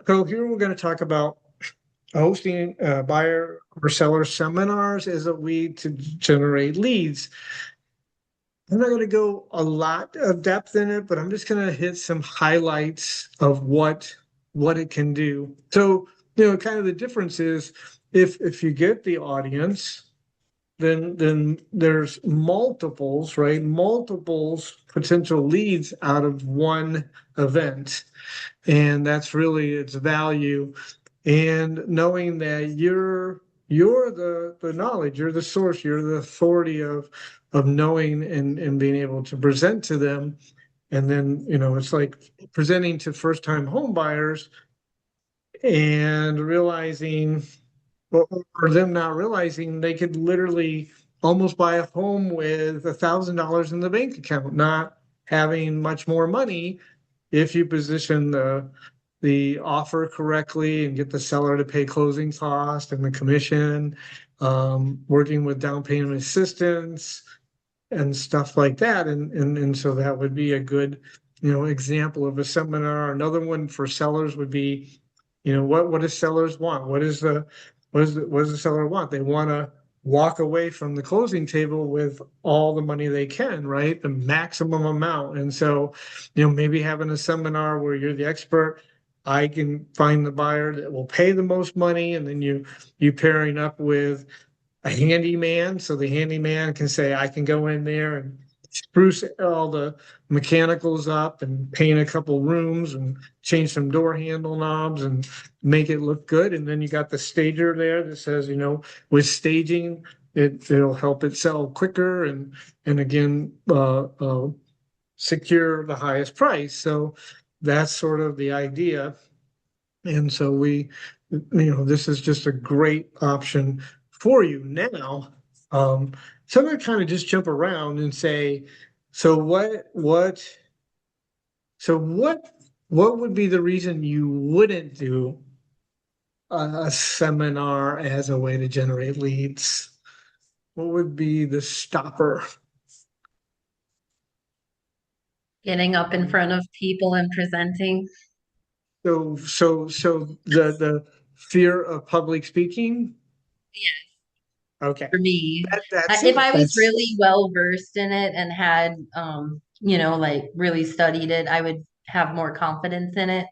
So here we're going to talk about hosting buyer or seller seminars as a way to generate leads. I'm not going to go a lot of depth in it, but I'm just going to hit some highlights of what it can do. So, kind of the difference is if you get the audience, then there's multiples, right? Multiples potential leads out of one event. And that's really its value. And knowing that you're the knowledge, you're the source, you're the authority of knowing and being able to present to them. And then, it's like presenting to first time home buyers and realizing or them not realizing they could literally almost buy a home with $1,000 in the bank account, not having much more money if you position the offer correctly and get the seller to pay closing cost and the commission, working with down payment assistance and stuff like that. And so that would be a good, example of a seminar. Another one for sellers would be, what do sellers want? What does the seller want? They want to walk away from the closing table with all the money they can, right? The maximum amount. And so, maybe having a seminar where you're the expert, I can find the buyer that will pay the most money, and then you pairing up with a handyman, so the handyman can say, I can go in there and spruce all the mechanicals up and paint a couple rooms and change some door handle knobs and make it look good. And then you got the stager there that says, with staging, it'll help it sell quicker and again secure the highest price. So that's sort of the idea. And so this is just a great option for you now. So I'm going to kind of just jump around and say, so what would be the reason you wouldn't do a seminar as a way to generate leads? What would be the stopper? Getting up in front of people and presenting. So the fear of public speaking. Yeah, Okay, for me, that's if it. I was That's really well versed in it and had, like really studied it, I would have more confidence in it.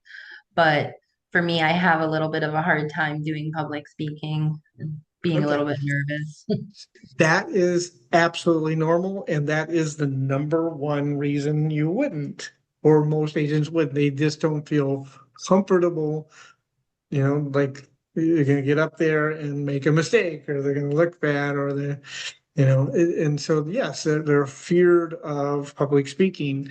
But for me, I have a little bit of a hard time doing public speaking and being a okay. little bit nervous. That is absolutely normal, and that is the number one reason you wouldn't, or most agents would. They just don't feel comfortable, like you're going to get up there and make a mistake, or they're going to look bad, or and so yes, they're feared of public speaking,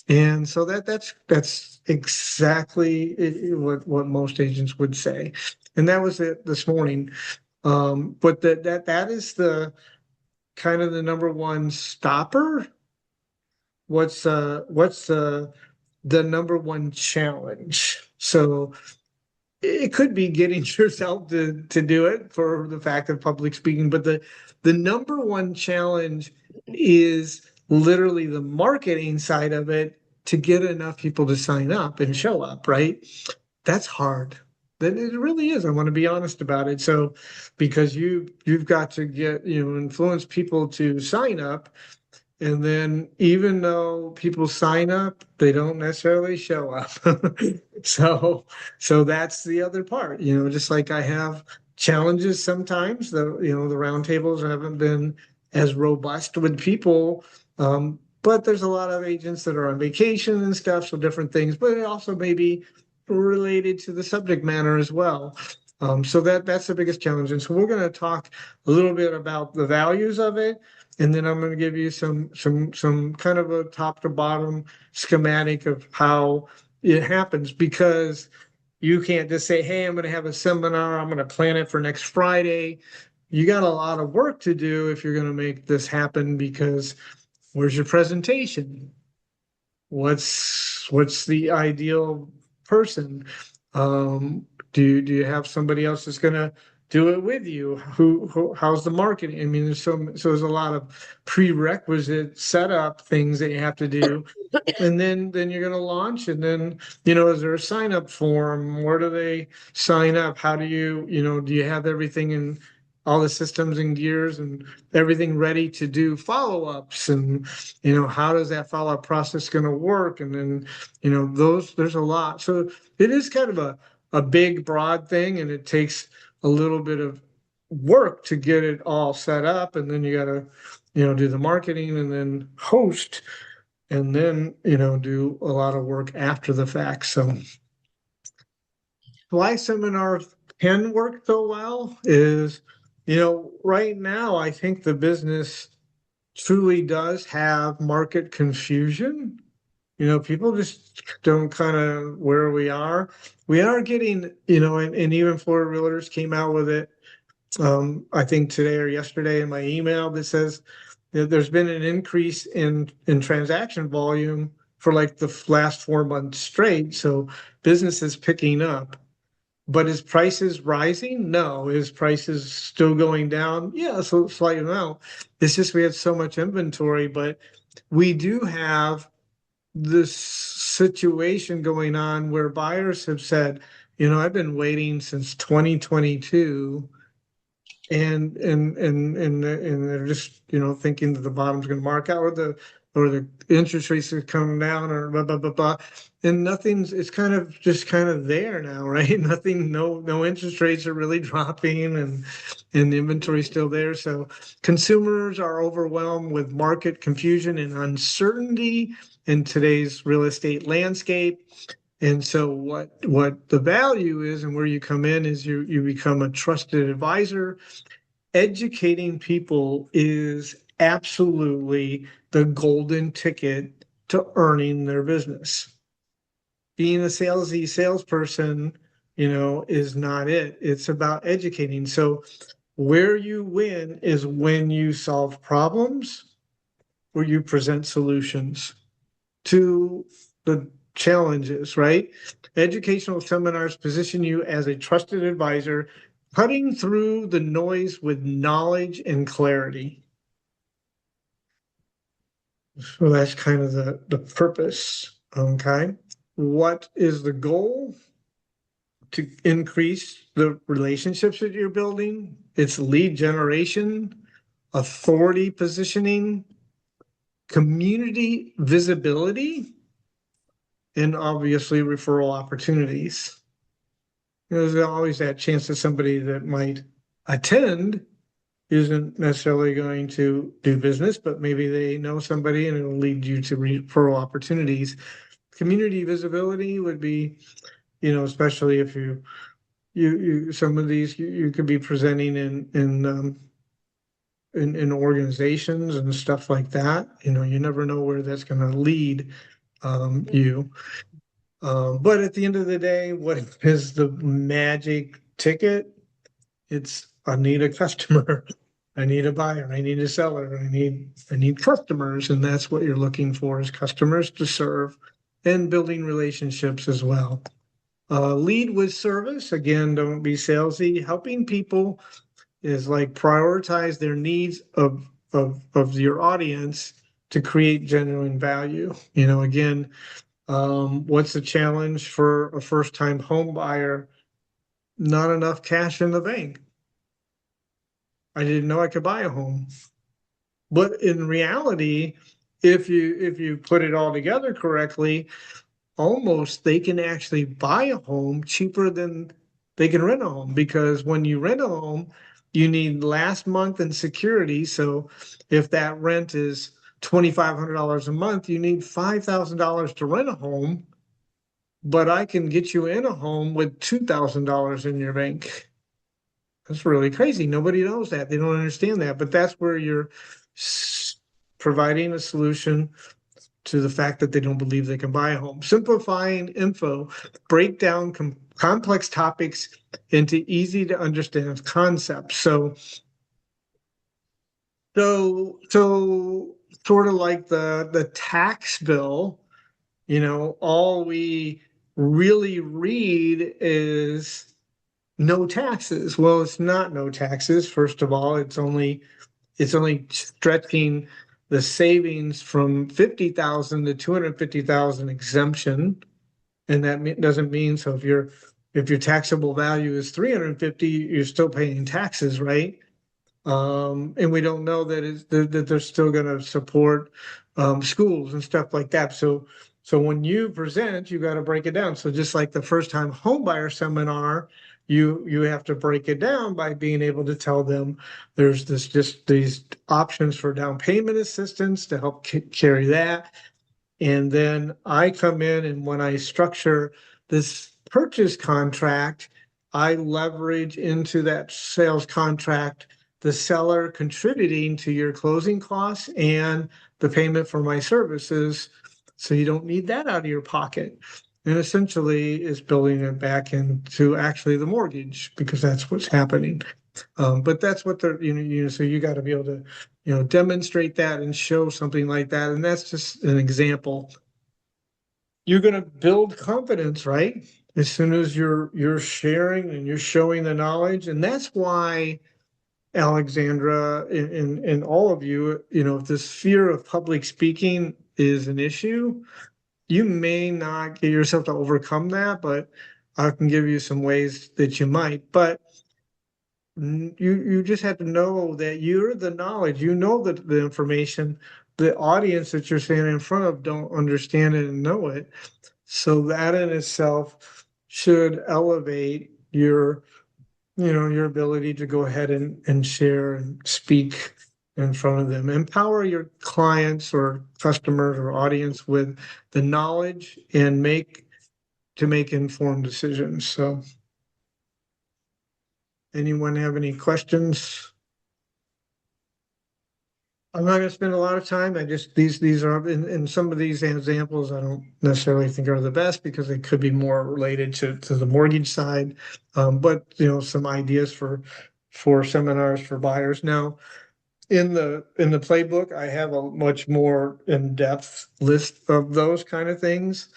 and so that's exactly what most agents would say, and that was it this morning. But that is the kind of the number one stopper? What's the number one challenge? So it could be getting yourself to do it for the fact of public speaking, but the number one challenge is literally the marketing side of it to get enough people to sign up and show up, right? That's hard. That it really is. I want to be honest about it. So because you've got to get, influence people to sign up. And then even though people sign up, they don't necessarily show up. So so that's the other part, just like I have challenges sometimes, the roundtables haven't been as robust with people. But there's a lot of agents that are on vacation and stuff, so different things, but it also may be related to the subject matter as well. So that's the biggest challenge. And so we're going to talk a little bit about the values of it, and then I'm going to give you some kind of a top to bottom schematic of how it happens, because you can't just say, hey, I'm going to have a seminar, I'm going to plan it for next Friday. You got a lot of work to do if you're going to make this happen, because where's your presentation? What's the ideal person? Do you have somebody else that's going to do it with you? How's the marketing? I mean, there's a lot of prerequisite setup things that you have to do. And then you're gonna launch, and then, is there a sign up form? Where do they sign up? How do do you have everything in all the systems and gears and everything ready to do follow-ups? And how does that follow-up process gonna work? And then, there's a lot. So it is kind of a big, broad thing, and it takes a little bit of work to get it all set up, and then you gotta, do the marketing and then host, and then, do a lot of work after the fact. So why seminars can work so well is, right now, I think the business truly does have market confusion. People just don't kind of where we are. We are getting, and even Florida Realtors came out with it, I think today or yesterday in my email that says that there's been an increase in transaction volume for like the last 4 months straight. So business is picking up. But is prices rising? No. Is prices still going down? Yeah, so slight amount. It's just we have so much inventory, but we do have this situation going on where buyers have said, I've been waiting since 2022, and they're just, thinking that the bottom's going to mark out, or the interest rates are coming down, or blah blah blah blah, and nothing's. It's kind of just kind of there now, right? Nothing, no interest rates are really dropping, and the inventory's still there. So consumers are overwhelmed with market confusion and uncertainty in today's real estate landscape. And so what the value is, and where you come in, is you become a trusted advisor. Educating people is absolutely the golden ticket to earning their business. Being a salesperson, is not it. It's about educating. So where you win is when you solve problems, or you present solutions to the challenges, right? Educational seminars position you as a trusted advisor, cutting through the noise with knowledge and clarity. So that's kind of the purpose. Okay. What is the goal? To increase the relationships that you're building. It's lead generation, authority positioning, community visibility, and obviously referral opportunities. There's always that chance that somebody that might attend isn't necessarily going to do business, but maybe they know somebody and it'll lead you to referral opportunities. Community visibility would be, especially if you some of these you could be presenting in organizations and stuff like that. You never know where that's going to lead you. But at the end of the day, what is the magic ticket? It's, I need a customer, I need a buyer, I need a seller, I need customers, and that's what you're looking for, is customers to serve, and building relationships as well. Lead with service. Again, don't be salesy. Helping people is like prioritize their needs of your audience to create genuine value. Again, what's the challenge for a first-time home buyer? Not enough cash in the bank. I didn't know I could buy a home. But in reality, if you put it all together correctly, almost they can actually buy a home cheaper than they can rent a home, because when you rent a home, you need last month and security. So if that rent is $2,500 a month, you need $5,000 to rent a home. But I can get you in a home with $2,000 in your bank. That's really crazy. Nobody knows that. They don't understand that. But that's where you're providing a solution to the fact that they don't believe they can buy a home. Simplifying info, break down complex topics into easy to understand concepts. So sort of like the tax bill, all we really read is no taxes. Well, it's not no taxes. First of all, it's only stretching the savings from 50,000 to 250,000 exemption. And that doesn't mean, so if your taxable value is 350, you're still paying taxes, right? And we don't know that they're still going to support schools and stuff like that. So when you present, you got to break it down. So just like the first time homebuyer seminar, you have to break it down by being able to tell them there's just these options for down payment assistance to help carry that. And then I come in, and when I structure this purchase contract, I leverage into that sales contract the seller contributing to your closing costs and the payment for my services. So you don't need that out of your pocket. And essentially is building it back into actually the mortgage because that's what's happening. But that's what they're, so you got to be able to, demonstrate that and show something like that. And that's just an example. You're going to build confidence, right? As soon as you're sharing and you're showing the knowledge. And that's why Alexandra and all of you, if this fear of public speaking is an issue, you may not get yourself to overcome that, but I can give you some ways that you might. But you just have to know that you're the knowledge, the information. The audience that you're standing in front of don't understand it and know it. So that in itself should elevate your ability to go ahead and share and speak in front of them. Empower your clients or customers or audience with the knowledge and make informed decisions. So anyone have any questions? I'm not going to spend a lot of time. I just these are in some of these examples I don't necessarily think are the best because they could be more related to the mortgage side. But some ideas for seminars for buyers. Now in the playbook, I have a much more in-depth list of those kind of things.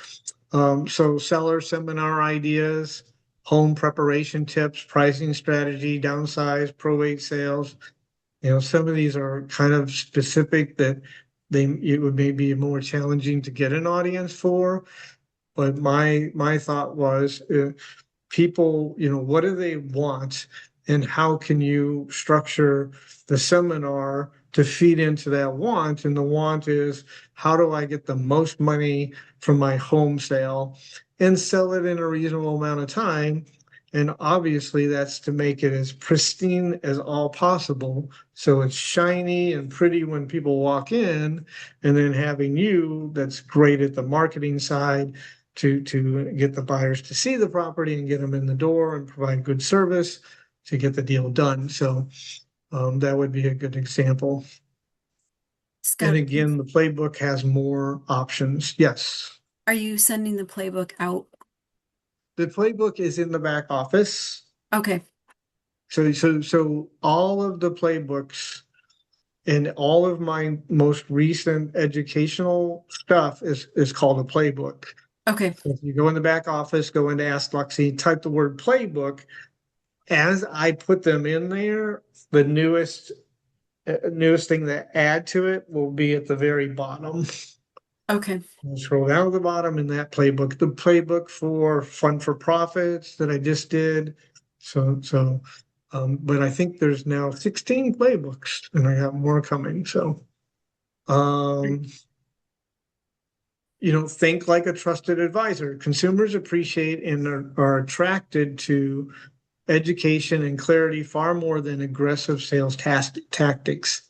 So seller seminar ideas, home preparation tips, pricing strategy, downsize, probate sales. Some of these are kind of specific that it would maybe more challenging to get an audience for. But my thought was, people, what do they want, and how can you structure the seminar to feed into that want? And the want is, how do I get the most money from my home sale and sell it in a reasonable amount of time? And obviously, that's to make it as pristine as all possible. So it's shiny and pretty when people walk in, and then having you that's great at the marketing side to get the buyers to see the property and get them in the door and provide good service to get the deal done. So that would be a good example. Scott, And again, the playbook has more options. Yes. are you sending the playbook out? The playbook is in the back office. Okay. So all of the playbooks and all of my most recent educational stuff is called a playbook. Okay. So if you go in the back office, go into Ask Lexi, type the word playbook. As I put them in there, the newest thing that add to it will be at the very bottom. Okay. We'll scroll down to the bottom in that playbook, the playbook for Fund for Profits that I just did. But I think there's now 16 playbooks and I got more coming. So, think like a trusted advisor. Consumers appreciate and are attracted to education and clarity far more than aggressive sales tactics.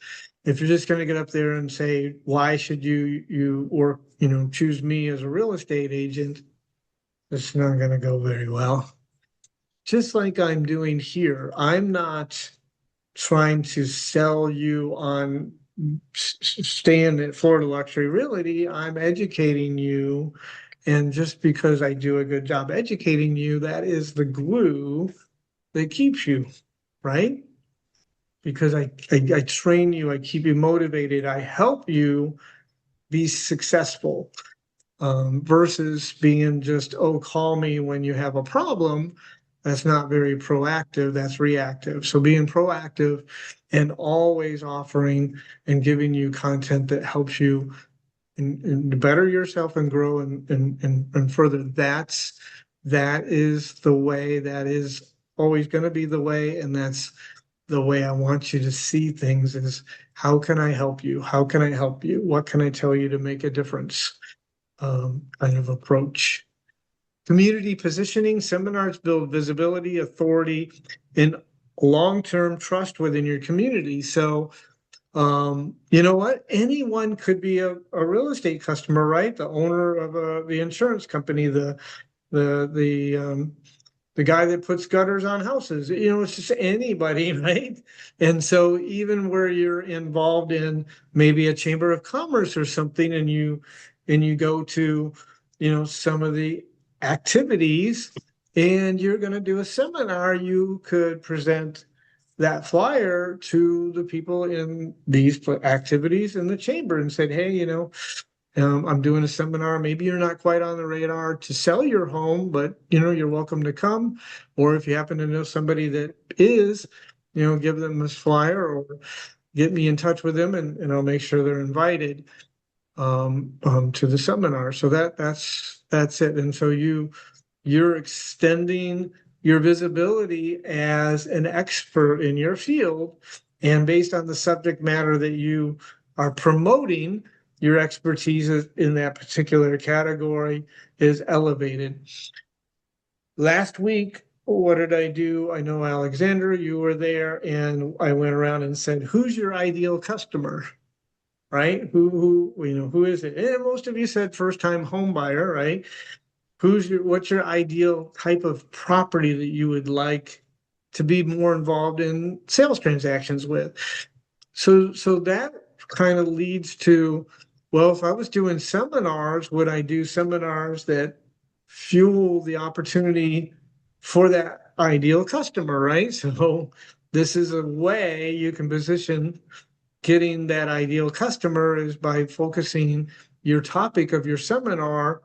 If you're just going to get up there and say, why should you work, choose me as a real estate agent, it's not going to go very well. Just like I'm doing here, I'm not trying to sell you on staying at Florida Luxury Realty. I'm educating you. And just because I do a good job educating you, that is the glue that keeps you, right? Because I train you, I keep you motivated, I help you be successful, versus being just, oh, call me when you have a problem. that's not very proactive, that's reactive. So being proactive and always offering and giving you content that helps you and better yourself and grow and further. That is the way, that is always going to be the way, and that's the way I want you to see things is how can I help you? How can I help you? What can I tell you to make a difference? Kind of approach. Community positioning seminars build visibility, authority, and long-term trust within your community. So, you know what? Anyone could be a real estate customer, right? The owner of the insurance company, the the guy that puts gutters on houses. You know, it's just anybody, right? And so even where you're involved in maybe a chamber of commerce or something, and you go to, you know, some of the activities and you're going to do a seminar, you could present that flyer to the people in these activities in the chamber and said, hey, you know, I'm doing a seminar. Maybe you're not quite on the radar to sell your home, but you know, you're welcome to come. Or if you happen to know somebody that is, you know, give them this flyer or get me in touch with them and I'll make sure they're invited to the seminar. So that's it. And so you're extending your visibility as an expert in your field, and based on the subject matter that you are promoting, your expertise in that particular category is elevated. Last week, what did I do? I know, Alexandra, you were there, and I went around and said, who's your ideal customer? Right? You know, who is it? And most of you said first time home buyer, right? What's your ideal type of property that you would like to be more involved in sales transactions with? So that kind of leads to, well, if I was doing seminars, would I do seminars that fuel the opportunity for that ideal customer, right? So this is a way you can position getting that ideal customer is by focusing your topic of your seminar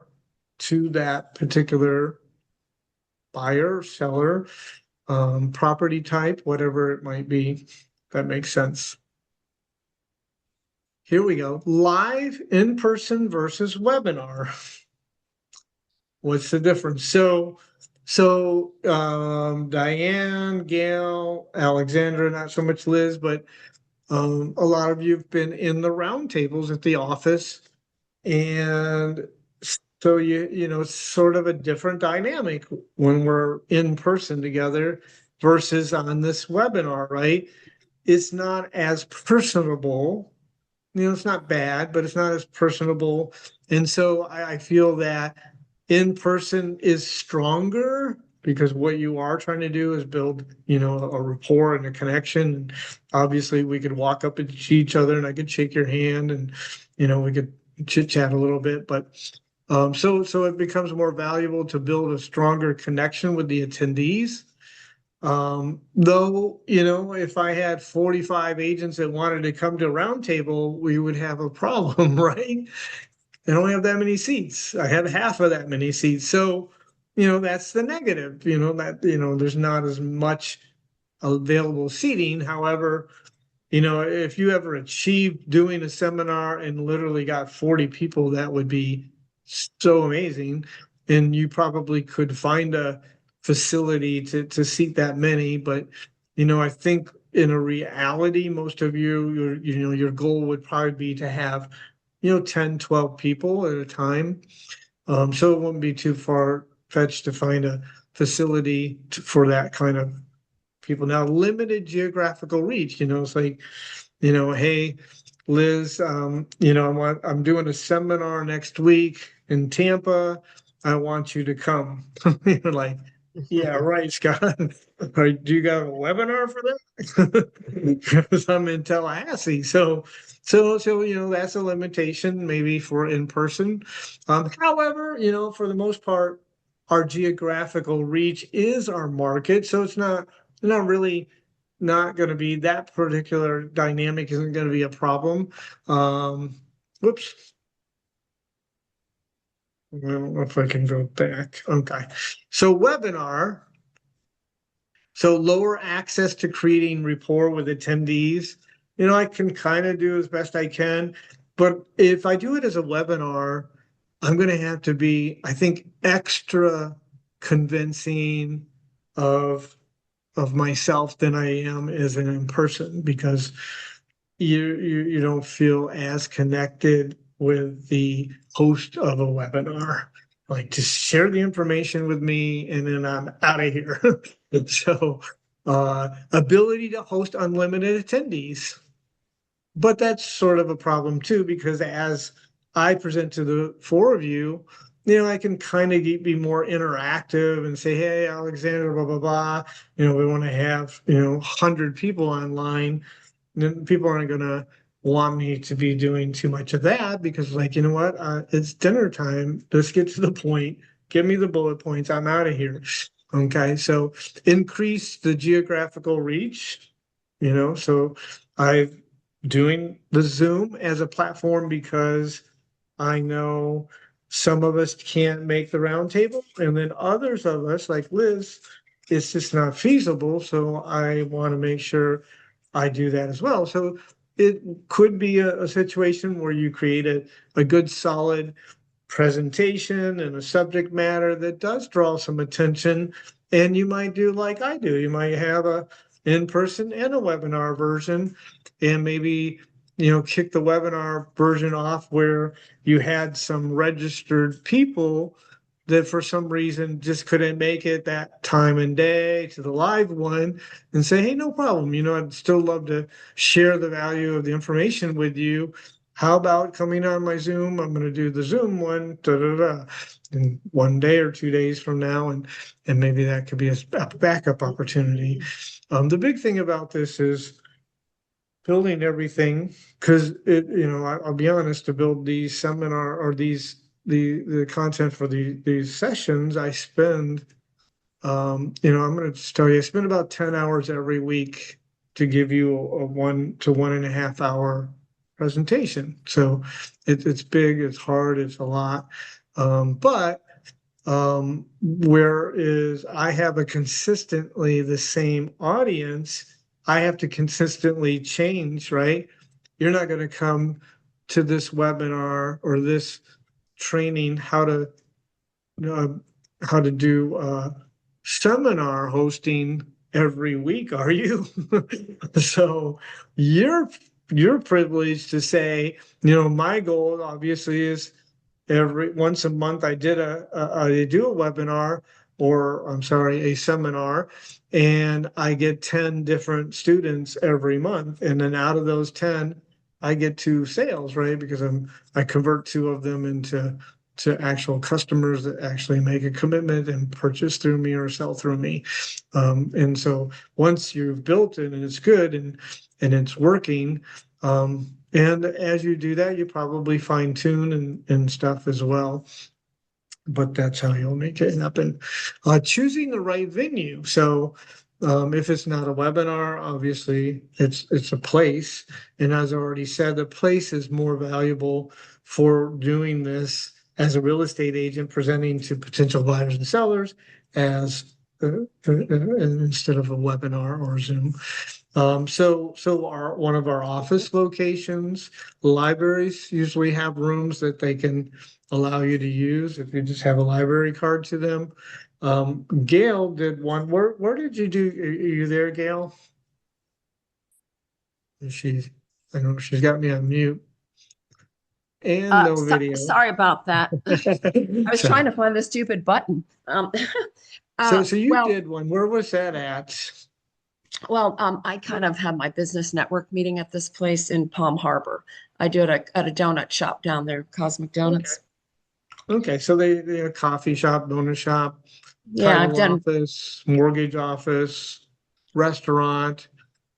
to that particular buyer, seller, property type, whatever it might be. That makes sense. Here we go. Live, in person versus webinar. What's the difference? So Diane, Gail, Alexandra, not so much Liz, but a lot of you have been in the roundtables at the office, and so you know, it's sort of a different dynamic when we're in person together versus on this webinar, right? It's not as personable. You know, it's not bad, but it's not as personable. And so I feel that in person is stronger because what you are trying to do is build, you know, a rapport and a connection. Obviously, we could walk up and see each other and I could shake your hand and, you know, we could chit chat a little bit. But so it becomes more valuable to build a stronger connection with the attendees. Though, you know, if I had 45 agents that wanted to come to a roundtable, we would have a problem, right? I don't have that many seats. I have half of that many seats. So, you know, that's the negative, you know, that, you know, there's not as much available seating. However, you know, if you ever achieved doing a seminar and literally got 40 people, that would be so amazing. And you probably could find a facility to seat that many. But, you know, I think in a reality, most of you know, your goal would probably be to have, you know, 10, 12 people at a time. So it wouldn't be too far fetched to find a facility for that kind of people. Now, limited geographical reach, you know, it's like, you know, hey, Liz, you know, I'm doing a seminar next week in Tampa. I want you to come. You're like, yeah, right, Scott. Do you got a webinar for that? Because I'm in Tallahassee. So, you know, that's a limitation maybe for in person. However, you know, for the most part, our geographical reach is our market. So it's not really not going to be that particular dynamic isn't going to be a problem. Whoops. I don't know if I can go back. Okay. So webinar So lower access to creating rapport with attendees. I can kind of do as best I can, but if I do it as a webinar, I'm going to have to be, I think, extra convincing of myself than I am as an in person, because you don't feel as connected with the host of a webinar. Like, just share the information with me and then I'm out of here. So ability to host unlimited attendees. But that's sort of a problem too, because as I present to the four of you, I can kind of be more interactive and say, hey, Alexander, blah, blah, blah. We want to have, 100 people online. Then people aren't going to want me to be doing too much of that, because, like, you know what? It's dinner time. Let's get to the point. Give me the bullet points. I'm out of here. Okay. So increase the geographical reach, so I've doing the Zoom as a platform because I know some of us can't make the roundtable, and then others of us, like Liz, it's just not feasible. So I want to make sure I do that as well. So it could be a situation where you create a good solid presentation and a subject matter that does draw some attention. And you might do like I do. You might have a in-person and a webinar version, and maybe kick the webinar version off where you had some registered people that for some reason just couldn't make it that time and day to the live one, and say, hey, no problem. I'd still love to share the value of the information with you. How about coming on my Zoom? I'm going to do the Zoom one in 1 day or 2 days from now, and maybe that could be a backup opportunity. The big thing about this is building everything, because I'll be honest, to build these seminar or the content for these sessions, I spend I'm going to just tell you, I spend about 10 hours every week to give you a 1 to 1.5 hour presentation. So it's big, it's hard, it's a lot. But whereas I have a consistently the same audience, I have to consistently change, right? You're not going to come to this webinar or this training how to do seminar hosting every week, are you? So you're privileged to say, my goal obviously is every once a month I do a webinar, or I'm sorry, a seminar, and I get 10 different students every month, and then out of those 10 I get 2 sales, right? Because I convert 2 of them into actual customers that actually make a commitment and purchase through me or sell through me. And so once you've built it and it's good and it's working, and as you do that, you probably fine tune and stuff as well. But that's how you'll make it happen. Choosing the right venue. So if it's not a webinar, obviously it's a place. And as I already said, the place is more valuable for doing this as a real estate agent, presenting to potential buyers and sellers as instead of a webinar or Zoom. So one of our office locations, libraries usually have rooms that they can allow you to use if you just have a library card to them. Gail did one. Where did you do? Are you there, Gail? I don't know, she's got me on mute. And no video. Sorry about that. I was trying to find the stupid button. So you did one. Where was that at? Well, I kind of had my business network meeting at this place in Palm Harbor. I do it at a donut shop down there, Cosmic Donuts. Okay, so they a coffee shop, donut shop, Yeah, I've title done. office, mortgage office, restaurant.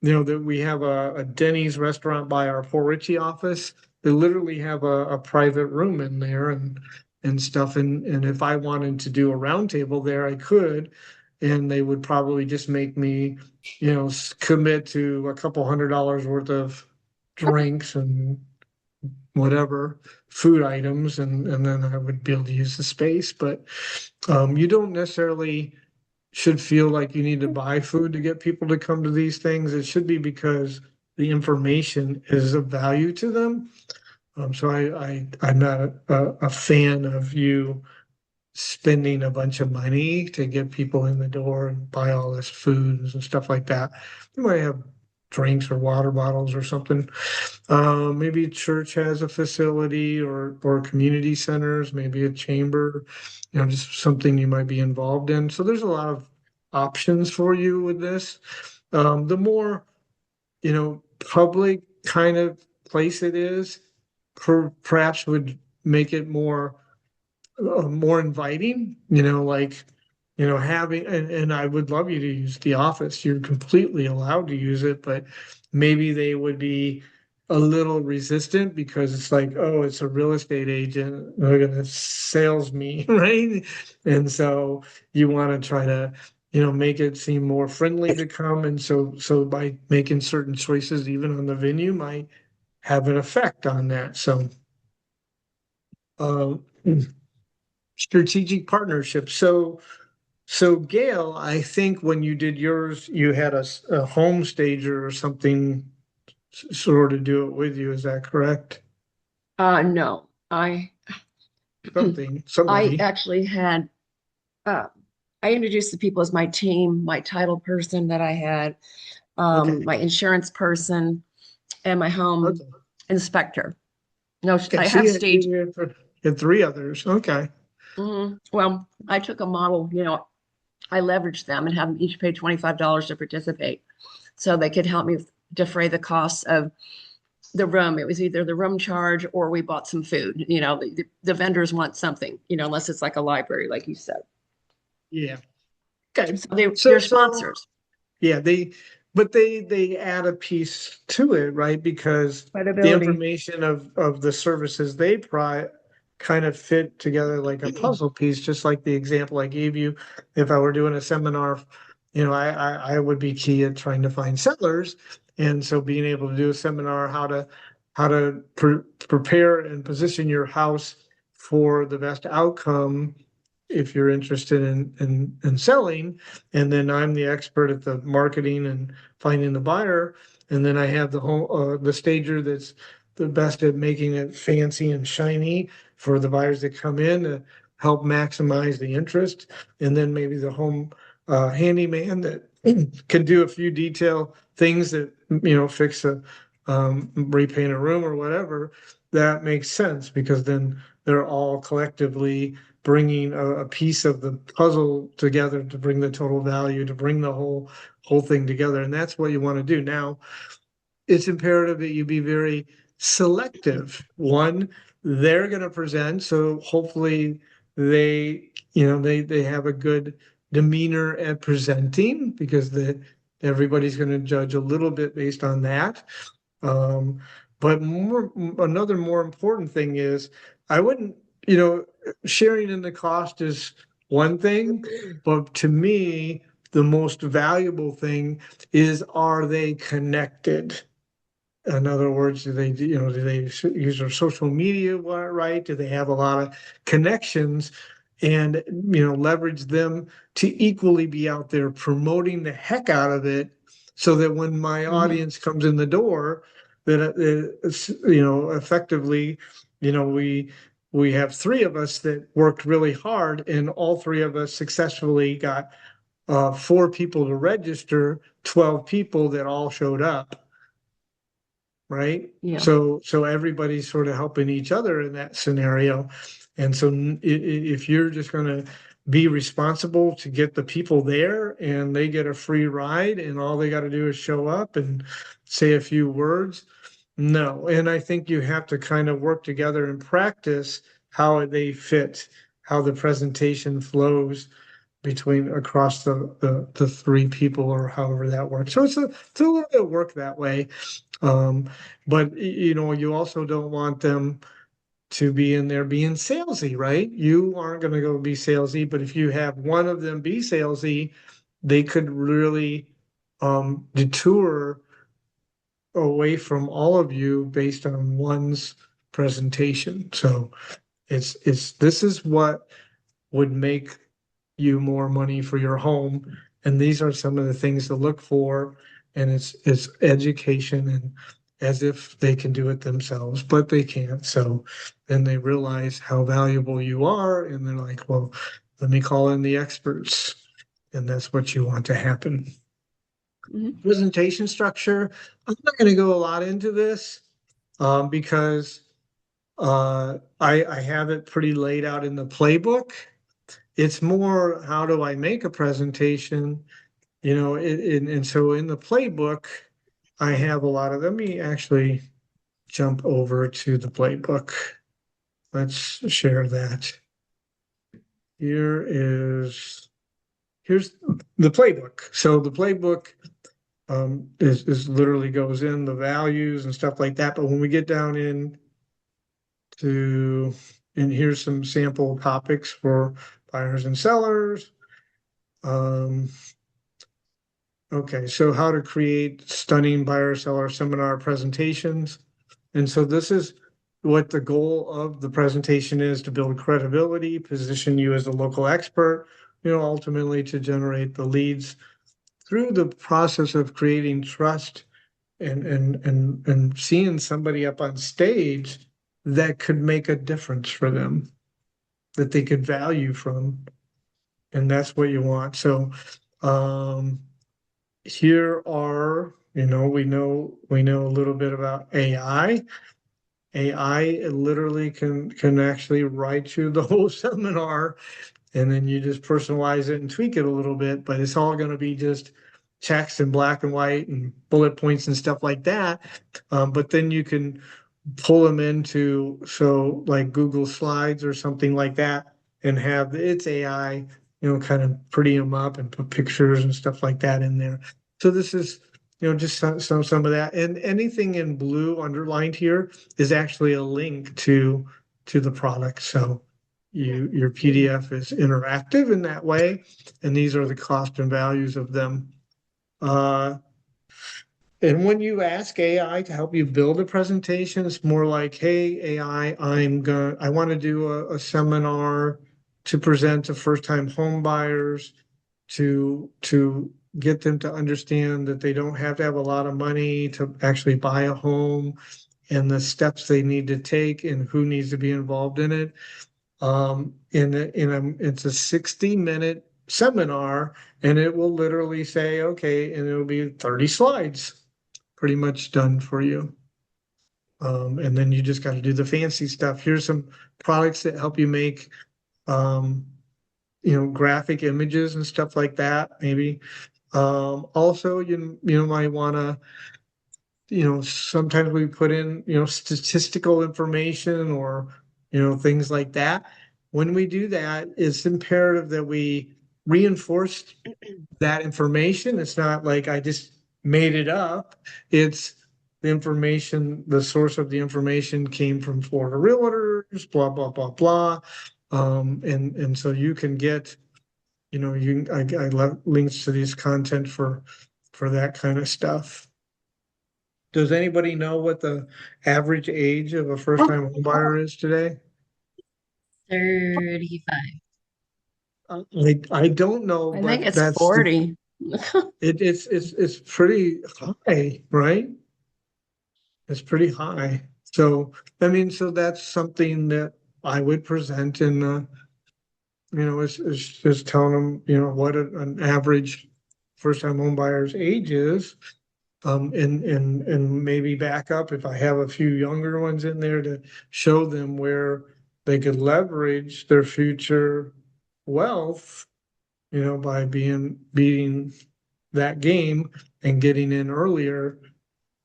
That we have a Denny's restaurant by our Port Richey office. They literally have a private room in there and stuff. And if I wanted to do a roundtable there, I could. And they would probably just make me, commit to a couple $100 worth of drinks and whatever food items, and then I would be able to use the space. But you don't necessarily should feel like you need to buy food to get people to come to these things. It should be because the information is of value to them. So I'm not a fan of you spending a bunch of money to get people in the door and buy all this foods and stuff like that. You might have drinks or water bottles or something. Maybe a church has a facility or community centers, maybe a chamber, just something you might be involved in. So there's a lot of options for you with this. The more, public kind of place it is, perhaps would make it more inviting, having, and I would love you to use the office. You're completely allowed to use it, but maybe they would be a little resistant because it's like, oh, it's a real estate agent. They're going to sales me, right? And so you want to try to, make it seem more friendly to come. And so by making certain choices, even on the venue, might have an effect on that. So, um, strategic partnership. So Gail, I think when you did yours, you had a home stager or something sort of do it with you. Is that correct? No, I Something, I somebody. actually had I introduced the people as my team, my title person that I had, Okay. my insurance person, and my home Okay. inspector. No, Okay. I So have you had, stage. you had three others. Okay. Well, I took a model, I leveraged them and have them each pay $25 to participate. So they could help me defray the costs of the room. It was either the room charge or we bought some food. The vendors want something, unless it's like a library, like you said. Yeah. Okay. So they're So sponsors. yeah, but they add a piece to it, right? Because the Credibility. information of the services they provide kind of fit together like a puzzle piece, just like the example I gave you. If I were doing a seminar, I would be key at trying to find settlers. And so being able to do a seminar, how to prepare and position your house for the best outcome if you're interested in selling. And then I'm the expert at the marketing and finding the buyer. And then I have the stager that's the best at making it fancy and shiny for the buyers that come in to help maximize the interest. And then maybe the home handyman that can do a few detail things that, fix repaint a room or whatever. That makes sense because then they're all collectively bringing a piece of the puzzle together to bring the total value, to bring the whole thing together. And that's what you want to do. Now, it's imperative that you be very selective. One, they're going to present, so hopefully they have a good demeanor at presenting because everybody's going to judge a little bit based on that. Um, but another more important thing is I wouldn't, sharing in the cost is one thing, but to me, the most valuable thing is, are they connected? In other words, do they use their social media right? Do they have a lot of connections and, leverage them to equally be out there promoting the heck out of it so that when my audience comes in the door, that it's, effectively, we have three of us that worked really hard and all three of us successfully got four people to register, 12 people that all showed up, right? Yeah. So everybody's sort of helping each other in that scenario. And so if you're just going to be responsible to get the people there and they get a free ride and all they got to do is show up and say a few words, no. And I think you have to kind of work together and practice how they fit, how the presentation flows between across the three people or however that works. So it's a little bit of work that way. But you also don't want them to be in there being salesy, right? You aren't going to go be salesy, but if you have one of them be salesy, they could really detour away from all of you based on one's presentation. So this is what would make you more money for your home. And these are some of the things to look for. And it's education, and as if they can do it themselves, but they can't. So then they realize how valuable you are, and they're like, well, let me call in the experts. And that's what you want to happen. Mhm. Presentation structure. I'm not going to go a lot into this because I have it pretty laid out in the playbook. It's more, how do I make a presentation? And so in the playbook, I have a lot of, let me actually jump over to the playbook. Let's share that. Here's the playbook. So the playbook is literally goes in the values and stuff like that. But when we get down in to, and here's some sample topics for buyers and sellers. Okay, so how to create stunning buyer seller seminar presentations. And so this is what the goal of the presentation is: to build credibility, position you as a local expert, ultimately to generate the leads through the process of creating trust and seeing somebody up on stage that could make a difference for them, that they could value from. And that's what you want. So here are, we know a little bit about AI. AI literally can actually write you the whole seminar, and then you just personalize it and tweak it a little bit, but it's all going to be just text in black and white and bullet points and stuff like that. But then you can pull them into, so like Google Slides or something like that, and have its AI, kind of pretty them up and put pictures and stuff like that in there. So this is, just some of that. And anything in blue underlined here is actually a link to the product. So your PDF is interactive in that way, and these are the cost and values of them. And when you ask AI to help you build a presentation, it's more like, hey, AI, I want to do a seminar to present to first-time home buyers to get them to understand that they don't have to have a lot of money to actually buy a home, and the steps they need to take and who needs to be involved in it. It's a 60-minute seminar, and it will literally say, okay, and it'll be 30 slides, pretty much done for you. And then you just got to do the fancy stuff. Here's some products that help you make, graphic images and stuff like that, maybe. Also, you might want to, sometimes we put in, statistical information or, things like that. When we do that, it's imperative that we reinforce that information. It's not like I just made it up. It's the information, the source of the information came from Florida Realtors, blah, blah, blah, blah. And so you can get, I love links to these content for that kind of stuff. Does anybody know what the average age of a first-time home buyer is today? 35. I don't know, I think but it's that's 40. it's pretty high, right? It's pretty high. So I mean, so that's something that I would present in the, is just telling them, what an average first-time home buyer's age is. And maybe back up if I have a few younger ones in there to show them where they could leverage their future wealth, by beating that game and getting in earlier,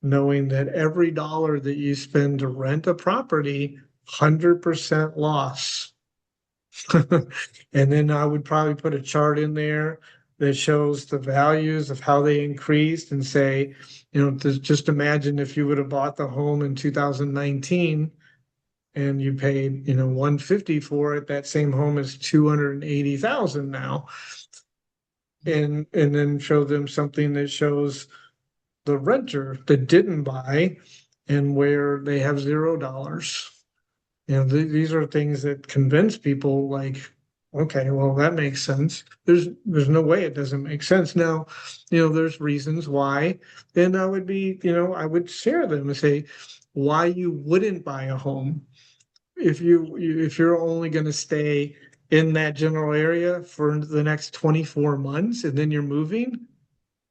knowing that every dollar that you spend to rent a property, 100% loss. And then I would probably put a chart in there that shows the values of how they increased and say, just imagine if you would have bought the home in 2019 and you paid, 150 for it, that same home is 280,000 now. And then show them something that shows the renter that didn't buy and where they have $0. These are things that convince people, like, Okay, well, that makes sense. There's no way it doesn't make sense. Now, there's reasons why, and I would be, I would share them and say why you wouldn't buy a home if you're only going to stay in that general area for the next 24 months and then you're moving.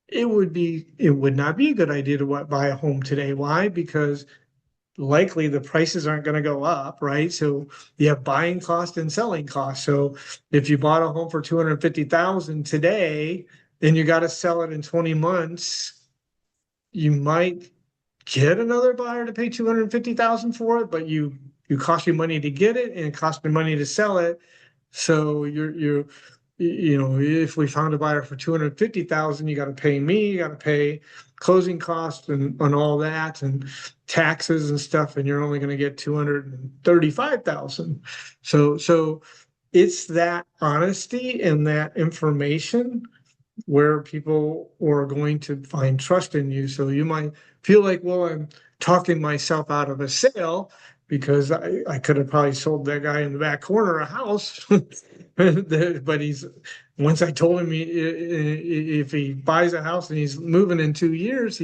It would not be a good idea to buy a home today. Why? Because likely the prices aren't going to go up, right? So you have buying cost and selling cost. So if you bought a home for 250,000 today, then you got to sell it in 20 months, you might get another buyer to pay 250,000 for it, but you cost you money to get it and it cost me money to sell it. So if we found a buyer for 250,000, you got to pay me, you got to pay closing costs and all that and taxes and stuff, and you're only going to get 235,000. So it's that honesty and that information where people are going to find trust in you. So you might feel like, well, I'm talking myself out of a sale because I could have probably sold that guy in the back corner a house. But once I told him if he buys a house and he's moving in 2 years,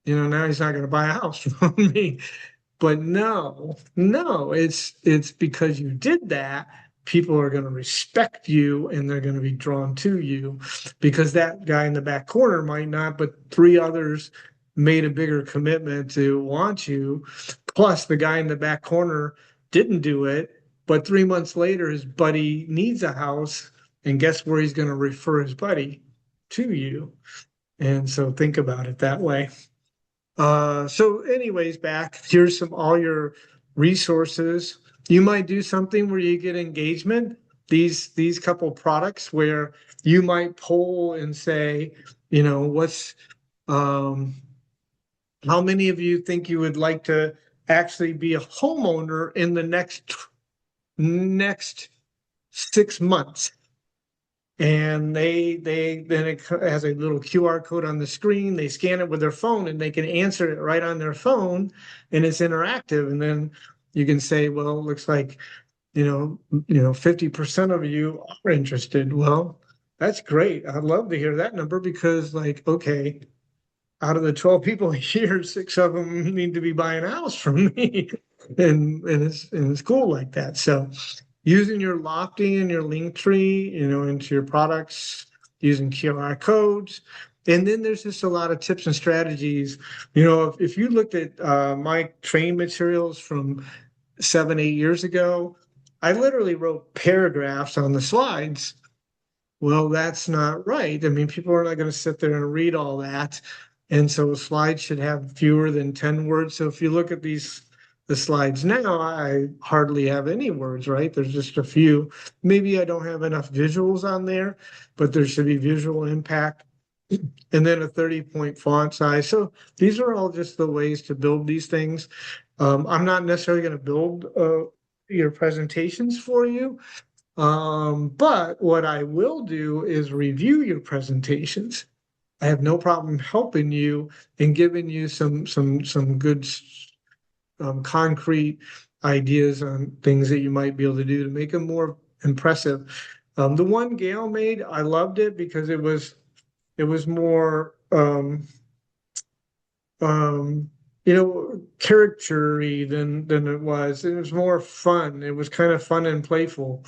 now he's not going to buy a house from me. But no, it's because you did that. People are going to respect you and they're going to be drawn to you because that guy in the back corner might not, but three others made a bigger commitment to want you. Plus, the guy in the back corner didn't do it, but 3 months later, his buddy needs a house, and guess where he's going to refer his buddy to you. And so think about it that way. So anyways, here's all your resources. You might do something where you get engagement, these couple products where you might poll and say, what's how many of you think you would like to actually be a homeowner in the next 6 months? And then it has a little QR code on the screen. They scan it with their phone and they can answer it right on their phone, and it's interactive. And then you can say, well, it looks like 50% of you are interested. Well, that's great. I'd love to hear that number because, okay, out of the 12 people here, 6 of them need to be buying a house from me, and it's cool like that. So using your Lofty and your Linktree, into your products, using QR codes. And then there's just a lot of tips and strategies. If you looked at my training materials from 7-8 years ago, I literally wrote paragraphs on the slides. Well, that's not right. I mean, people are not going to sit there and read all that. And so slides should have fewer than 10 words. So if you look at the slides now, I hardly have any words, right? There's just a few. Maybe I don't have enough visuals on there, but there should be visual impact. And then a 30-point font size. So these are all just the ways to build these things. I'm not necessarily going to build your presentations for you. But what I will do is review your presentations. I have no problem helping you and giving you some good concrete ideas on things that you might be able to do to make them more impressive. The one Gail made, I loved it because it was more character-y than it was. It was more fun. It was kind of fun and playful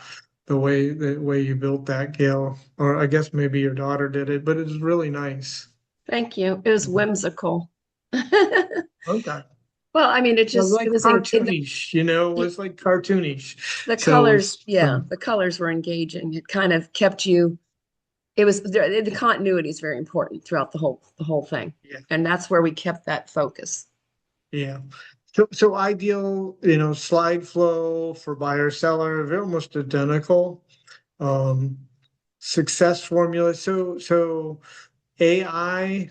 the way you built that, Gail. Or I guess maybe your daughter did it, but it was really nice. Thank you. It was whimsical. Okay. Well, I mean, It was like it was cartoonish, it was like cartoonish. the So colors, it's, yeah, the colors were engaging. It kind of kept you, the continuity is very important throughout the whole thing. Yeah. And that's where we kept that focus. Yeah. So ideal, slide flow for buyer seller, they're almost identical. Success formula. So AI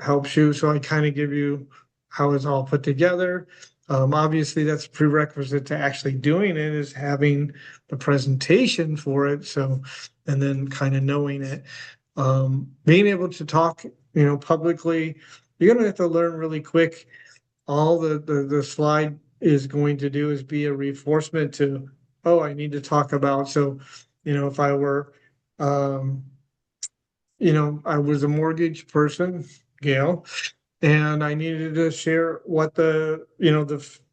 helps you. So I kind of give you how it's all put together. Obviously, that's a prerequisite to actually doing it is having the presentation for it. So, and then kind of knowing it, being able to talk, publicly. You're gonna have to learn really quick. All the slide is going to do is be a reinforcement to oh, I need to talk about, so, if I were, um, I was a mortgage person, Gail, and I needed to share what the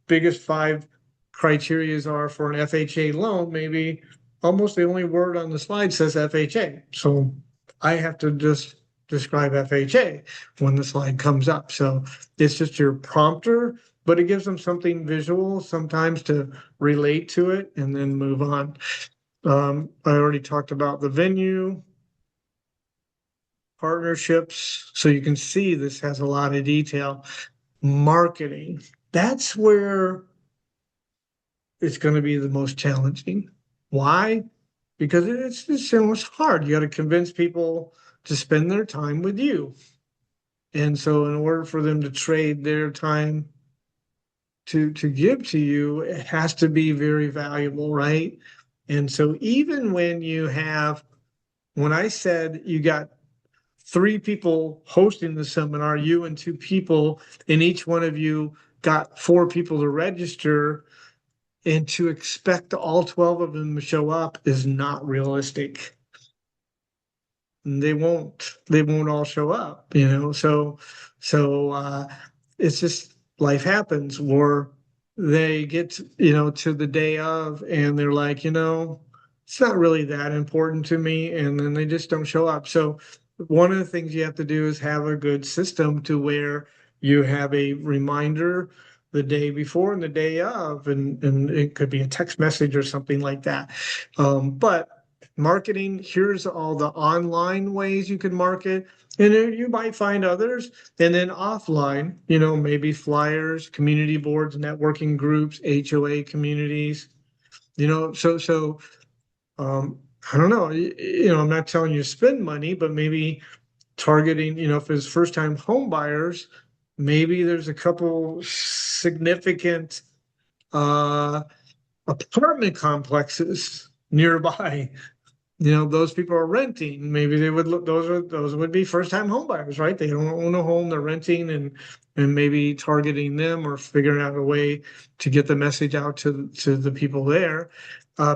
biggest five criterias are for an FHA loan. Maybe almost the only word on the slide says FHA. So I have to just describe FHA when the slide comes up. So it's just your prompter, but it gives them something visual sometimes to relate to it and then move on. I already talked about the venue, partnerships. So you can see this has a lot of detail. Marketing, that's where it's going to be the most challenging. Why? Because it's so much hard. You got to convince people to spend their time with you. And so in order for them to trade their time to give to you, it has to be very valuable, right? And so even when I said you got 3 people hosting the seminar, you and 2 people, and each one of you got 4 people to register, and to expect all 12 of them to show up is not realistic. They won't all show up, so it's just life happens, or they get to the day of and they're like, it's not really that important to me, and then they just don't show up. So one of the things you have to do is have a good system to where you have a reminder the day before and the day of, and it could be a text message or something like that. But marketing, here's all the online ways you can market, and then you might find others. And then offline, maybe flyers, community boards, networking groups, HOA communities, so I don't know, I'm not telling you to spend money, but maybe targeting, if it's first time home buyers, maybe there's a couple significant apartment complexes nearby. Those people are renting. Maybe they would look, those would be first time home buyers, right? They don't own a home, they're renting, and maybe targeting them or figuring out a way to get the message out to the people there.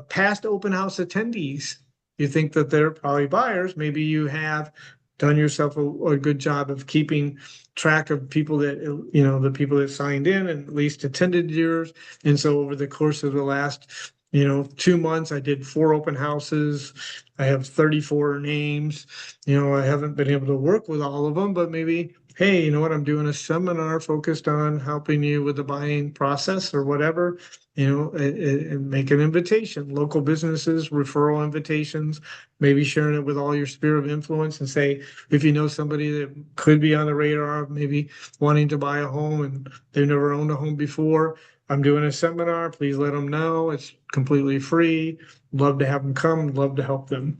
Past open house attendees, you think that they're probably buyers. Maybe you have done yourself a good job of keeping track of people that, the people that signed in and at least attended yours. And so over the course of the last 2 months, I did 4 open houses. I have 34 names. I haven't been able to work with all of them, but maybe, hey, you know what? I'm doing a seminar focused on helping you with the buying process or whatever. And make an invitation, local businesses, referral invitations, maybe sharing it with all your sphere of influence, and say, if you know somebody that could be on the radar, maybe wanting to buy a home and they've never owned a home before, I'm doing a seminar, please let them know. It's completely free. Love to have them come, love to help them.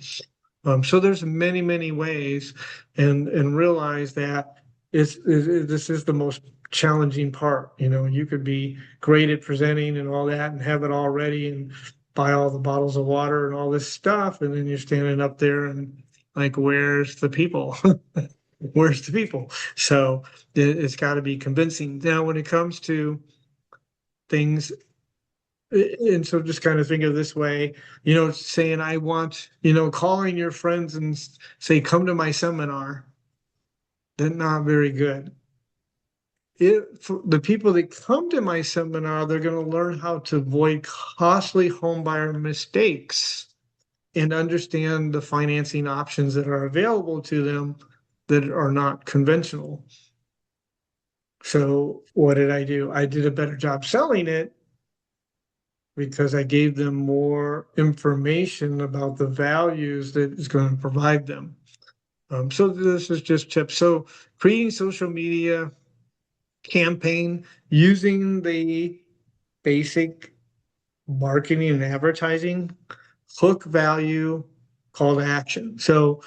So there's many, many ways, and realize that this is the most challenging part. You could be great at presenting and all that and have it all ready and buy all the bottles of water and all this stuff, and then you're standing up there and like, where's the people? Where's the people? So it's got to be convincing. Now, when it comes to things, and so just kind of think of this way, saying, I want, calling your friends and say, come to my seminar. That's not very good. For the people that come to my seminar, they're going to learn how to avoid costly homebuyer mistakes and understand the financing options that are available to them that are not conventional. So what did I do? I did a better job selling it because I gave them more information about the values that is going to provide them. So this is just tips. So creating social media campaign using the basic marketing and advertising, hook, value, call to action. So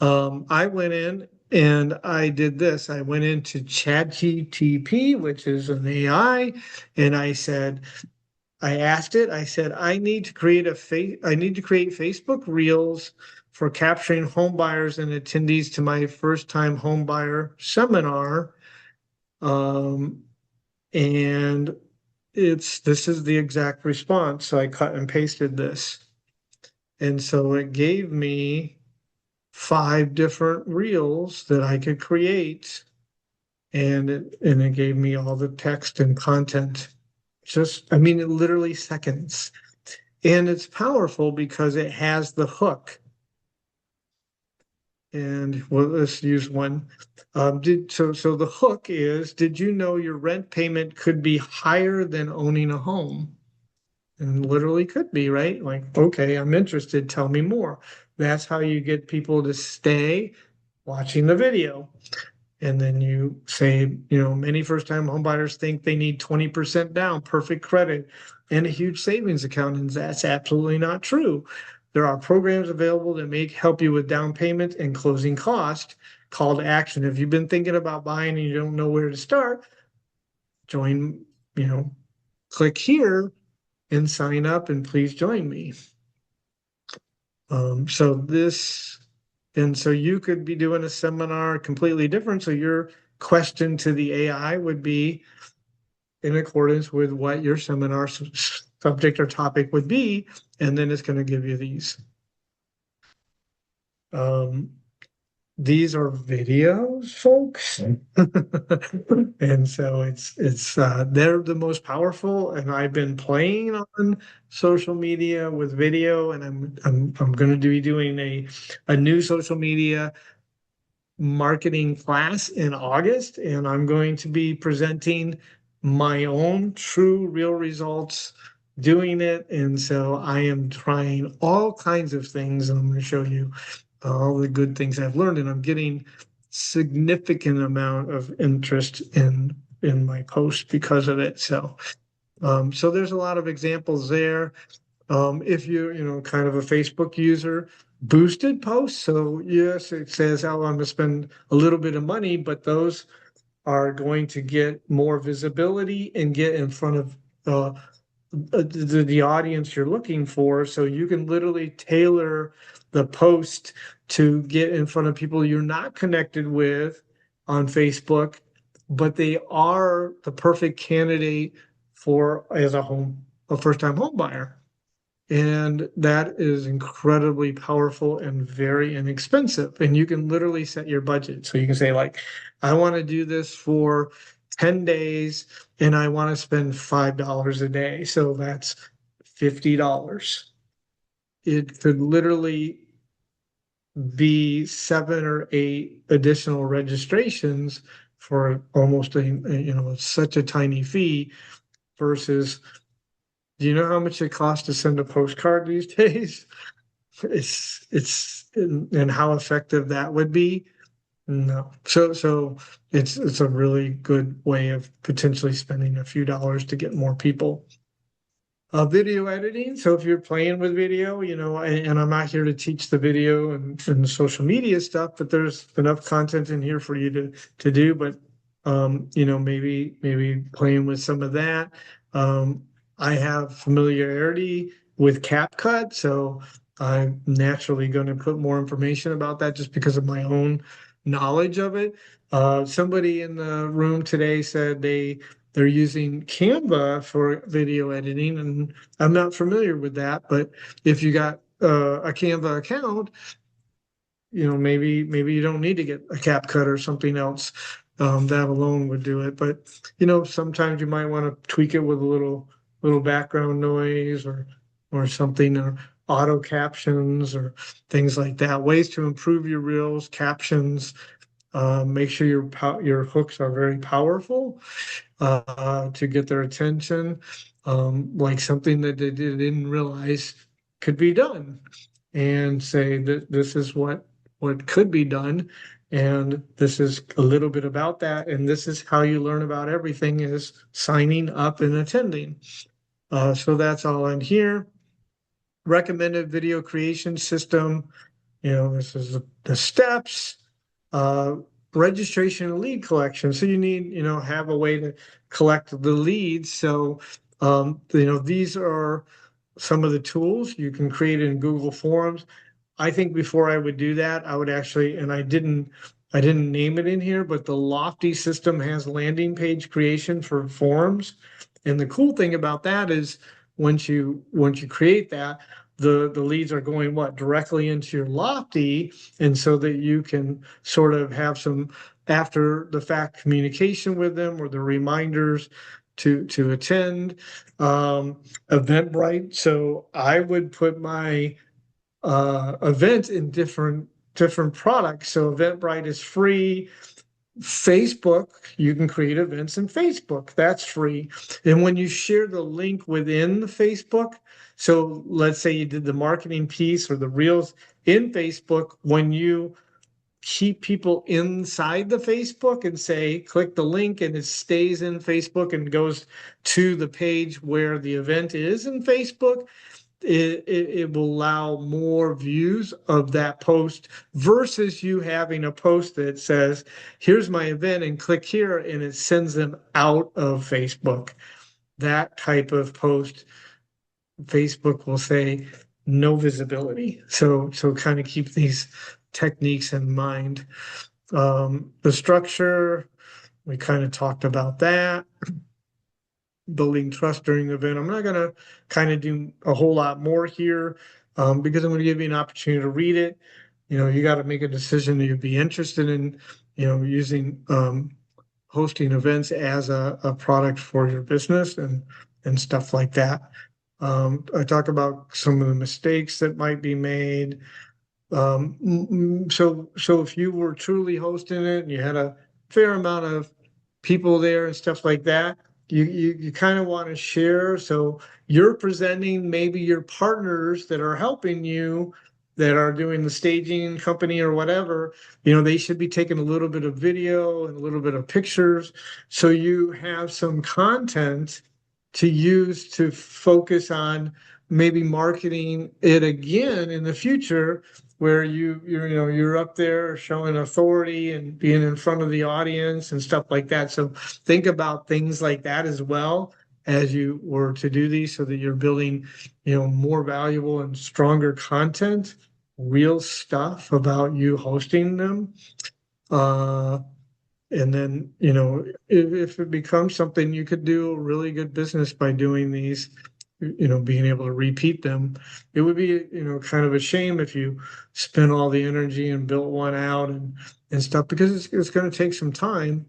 I went in and I did this. I went into ChatGPT, which is an AI, and I asked it, I said, I need to create Facebook Reels for capturing home buyers and attendees to my first time home buyer seminar. And this is the exact response. So I cut and pasted this. And so it gave me 5 different reels that I could create. And it gave me all the text and content. I mean, it literally seconds. And it's powerful because it has the hook. And well, let's use one. So the hook is, did you know your rent payment could be higher than owning a home? And literally could be, right? Like, okay, I'm interested. Tell me more. That's how you get people to stay watching the video. And then you say, many first-time homebuyers think they need 20% down, perfect credit, and a huge savings account. And that's absolutely not true. There are programs available that help you with down payment and closing cost. Call to action. If you've been thinking about buying and you don't know where to start, join, click here and sign up, and please join me. So you could be doing a seminar completely different. So your question to the AI would be in accordance with what your seminar subject or topic would be, and then it's going to give you these. These are videos, folks. And so they're the most powerful, and I've been playing on social media with video, and I'm going to be doing a new social media marketing class in August, and I'm going to be presenting my own true real results doing it. And so I am trying all kinds of things, and I'm going to show you all the good things I've learned, and I'm getting significant amount of interest in my posts because of it. So there's a lot of examples there. If you're, kind of a Facebook user, boosted posts. So yes, it says, oh, I'm going to spend a little bit of money, but those are going to get more visibility and get in front of the audience you're looking for. So you can literally tailor the post to get in front of people you're not connected with on Facebook, but they are the perfect candidate as a first-time home buyer. And that is incredibly powerful and very inexpensive. And you can literally set your budget. So you can say, like, I want to do this for 10 days and I want to spend $5 a day. So that's $50. It could literally be 7 or 8 additional registrations for almost such a tiny fee versus, do you know how much it costs to send a postcard these days? And how effective that would be. No. So it's a really good way of potentially spending a few dollars to get more people. Video editing. So if you're playing with video, and I'm not here to teach the video and social media stuff, but there's enough content in here for you to do. But maybe playing with some of that. I have familiarity with CapCut, so I'm naturally going to put more information about that just because of my own knowledge of it. Somebody in the room today said they're using Canva for video editing, and I'm not familiar with that, but if you got a Canva account, maybe you don't need to get a CapCut or something else. That alone would do it. But sometimes you might want to tweak it with a little background noise or something, or auto captions or things like that. Ways to improve your reels, captions. Make sure your hooks are very powerful to get their attention, like something that they didn't realize could be done, and say that this is what could be done, and this is a little bit about that, and this is how you learn about everything, is signing up and attending. So that's all in here. Recommended video creation system. This is the steps. Registration and lead collection. So you need, have a way to collect the leads. So, these are some of the tools you can create in Google Forms. I think before I would do that, I would actually, and I didn't name it in here, but the Lofty system has landing page creation for forms. And the cool thing about that is once you create that, the leads are going directly into your Lofty, and so that you can sort of have some after the fact communication with them or the reminders to attend. Eventbrite. So I would put my event in different products. So Eventbrite is free. Facebook, you can create events in Facebook. That's free. And when you share the link within the Facebook, so let's say you did the marketing piece or the reels in Facebook, when you keep people inside the Facebook and say, click the link and it stays in Facebook and goes to the page where the event is in Facebook, it will allow more views of that post versus you having a post that says, here's my event and click here and it sends them out of Facebook. That type of post, Facebook will say no visibility. So kind of keep these techniques in mind. The structure, we kind of talked about that. Building trust during the event. I'm not going to kind of do a whole lot more here because I'm going to give you an opportunity to read it. You got to make a decision that you'd be interested in, using hosting events as a product for your business and stuff like that. I talk about some of the mistakes that might be made. So if you were truly hosting it and you had a fair amount of people there and stuff like that, you kind of want to share. So you're presenting maybe your partners that are helping you, that are doing the staging company or whatever, they should be taking a little bit of video and a little bit of pictures. So you have some content to use to focus on maybe marketing it again in the future, where you're up there showing authority and being in front of the audience and stuff like that. So think about things like that as well as you were to do these, so that you're building, more valuable and stronger content, real stuff about you hosting them. And then, if it becomes something, you could do a really good business by doing these, being able to repeat them. It would be, kind of a shame if you spent all the energy and built one out and stuff, because it's going to take some time.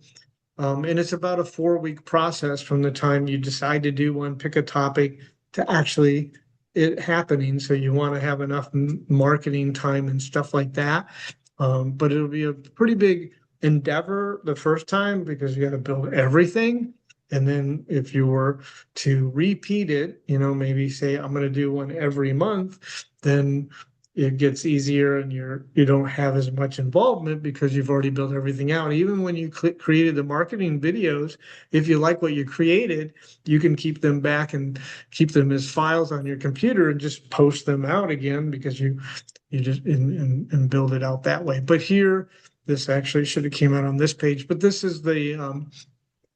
And it's about a 4-week process from the time you decide to do one, pick a topic, to actually it happening. So you want to have enough marketing time and stuff like that. But it'll be a pretty big endeavor the first time, because you got to build everything. And then if you were to repeat it, maybe say, I'm going to do one every month, then it gets easier and you don't have as much involvement because you've already built everything out. Even when you created the marketing videos, if you like what you created, you can keep them back and keep them as files on your computer and just post them out again, because you just and build it out that way. But here, this actually should have came out on this page, but this is the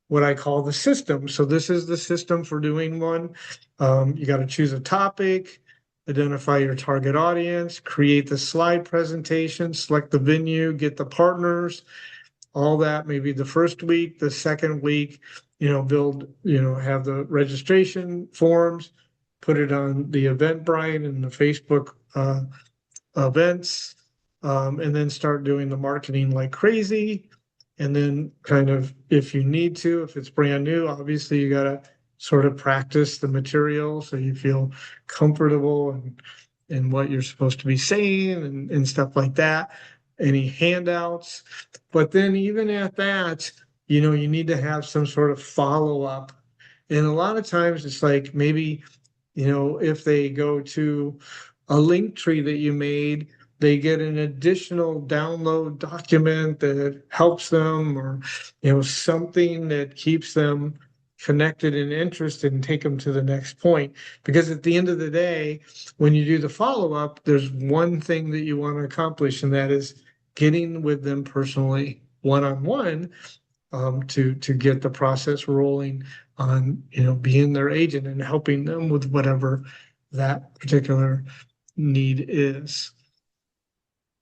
what I call the system. So this is the system for doing one. You got to choose a topic, identify your target audience, create the slide presentation, select the venue, get the partners, all that maybe the first week. The second week, build, have the registration forms, put it on the Eventbrite and the Facebook events, and then start doing the marketing like crazy. And then kind of, if you need to, if it's brand new, obviously you got to sort of practice the material so you feel comfortable in what you're supposed to be saying and stuff like that. Any handouts. But then even at that, you need to have some sort of follow-up. And a lot of times it's like maybe, if they go to a link tree that you made, they get an additional download document that helps them, or, something that keeps them connected and interested and take them to the next point. Because at the end of the day, when you do the follow-up, there's one thing that you want to accomplish, and that is getting with them personally, one-on-one, to get the process rolling on, being their agent and helping them with whatever that particular need is.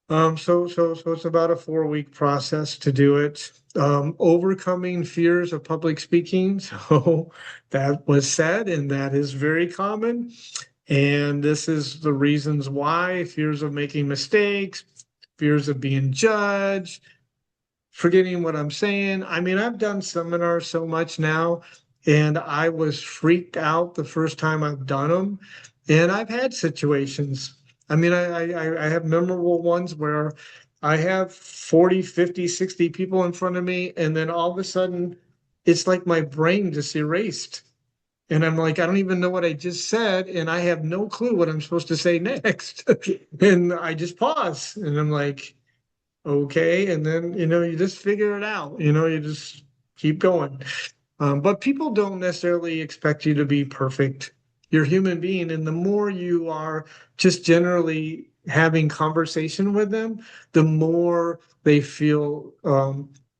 So it's about a 4 week process to do it. Overcoming fears of public speaking. So that was said, and that is very common. And this is the reasons why: fears of making mistakes, fears of being judged, forgetting what I'm saying. I mean, I've done seminars so much now, and I was freaked out the first time I've done them. And I've had situations. I mean, I have memorable ones where I have 40, 50, 60 people in front of me, and then all of a sudden it's like my brain just erased. And I'm like, I don't even know what I just said, and I have no clue what I'm supposed to say next. And I just pause, and I'm like, okay. And then, you just figure it out, you just keep going. But people don't necessarily expect you to be perfect. You're a human being. And the more you are just generally having conversation with them, the more they feel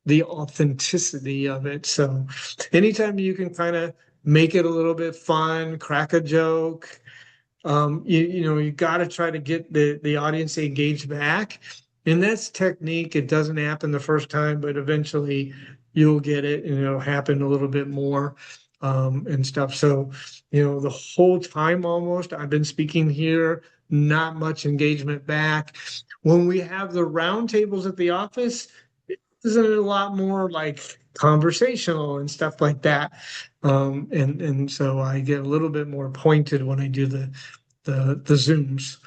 the authenticity of it. So anytime you can kind of make it a little bit fun, crack a joke, you got to try to get the audience engaged back. And that's technique. It doesn't happen the first time, but eventually you'll get it, and it'll happen a little bit more, and stuff. So, the whole time almost I've been speaking here, not much engagement back. When we have the round tables at the office, isn't it a lot more like conversational and stuff like that? And so I get a little bit more pointed when I do the Zooms.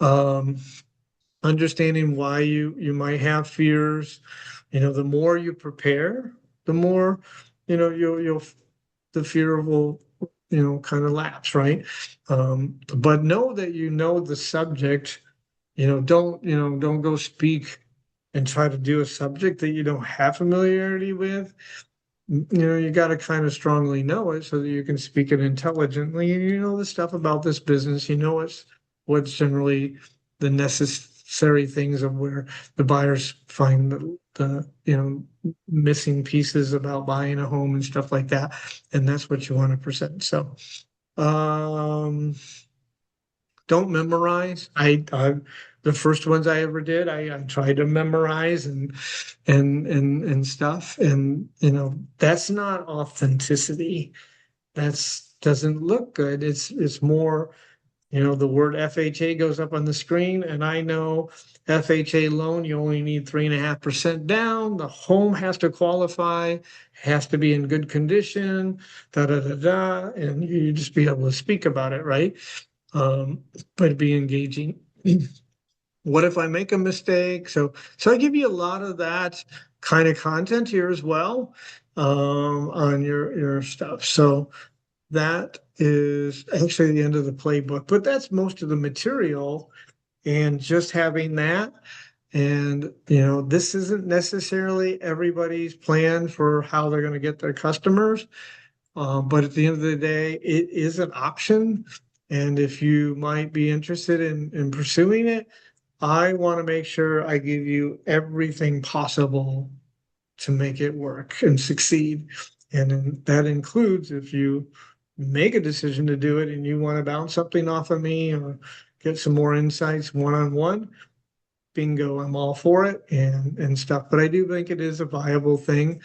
Um, Understanding why you might have fears. The more you prepare, the more, you'll the fear will, kind of lapse, right? But know that you know the subject. Don't go speak and try to do a subject that you don't have familiarity with. You got to kind of strongly know it so that you can speak it intelligently. And you know the stuff about this business. What's generally the necessary things of where the buyers find the missing pieces about buying a home and stuff like that. And that's what you want to present. So, um, don't memorize. I the first ones I ever did, I tried to memorize and stuff. And that's not authenticity. That's doesn't look good. It's more, the word FHA goes up on the screen, and I know FHA loan, you only need 3.5% down. The home has to qualify, has to be in good condition, da da da da, and you just be able to speak about it, right? But be engaging. What if I make a mistake? So I give you a lot of that kind of content here as well, on your stuff. So that is actually the end of the playbook, but that's most of the material. And just having that, and this isn't necessarily everybody's plan for how they're going to get their customers. But at the end of the day, it is an option. And if you might be interested in pursuing it, I want to make sure I give you everything possible to make it work and succeed. And that includes, if you make a decision to do it and you want to bounce something off of me or get some more insights one-on-one, bingo, I'm all for it and stuff. But I do think it is a viable thing.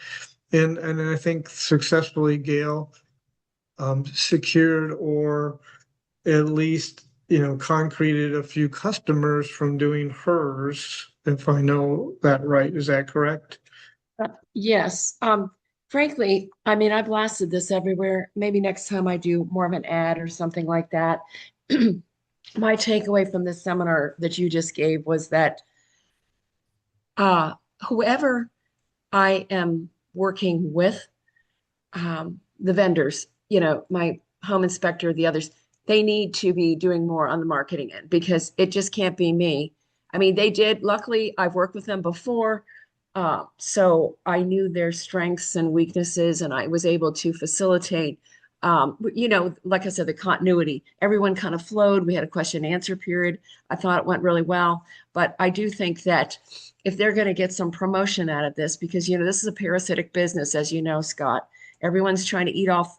And I think successfully Gail secured, or at least concreted a few customers from doing hers, if I know that right. Is that correct? Yes. Frankly, I mean, I blasted this everywhere. Maybe next time I do more of an ad or something like that. My takeaway from this seminar that you just gave was that whoever I am working with, the vendors, my home inspector, the others, they need to be doing more on the marketing end because it just can't be me. I mean, they did. Luckily, I've worked with them before. So I knew their strengths and weaknesses, and I was able to facilitate, like I said, the continuity. Everyone kind of flowed. We had a question and answer period. I thought it went really well. But I do think that if they're going to get some promotion out of this, because, this is a parasitic business, as you know, Scott. Everyone's trying to eat off,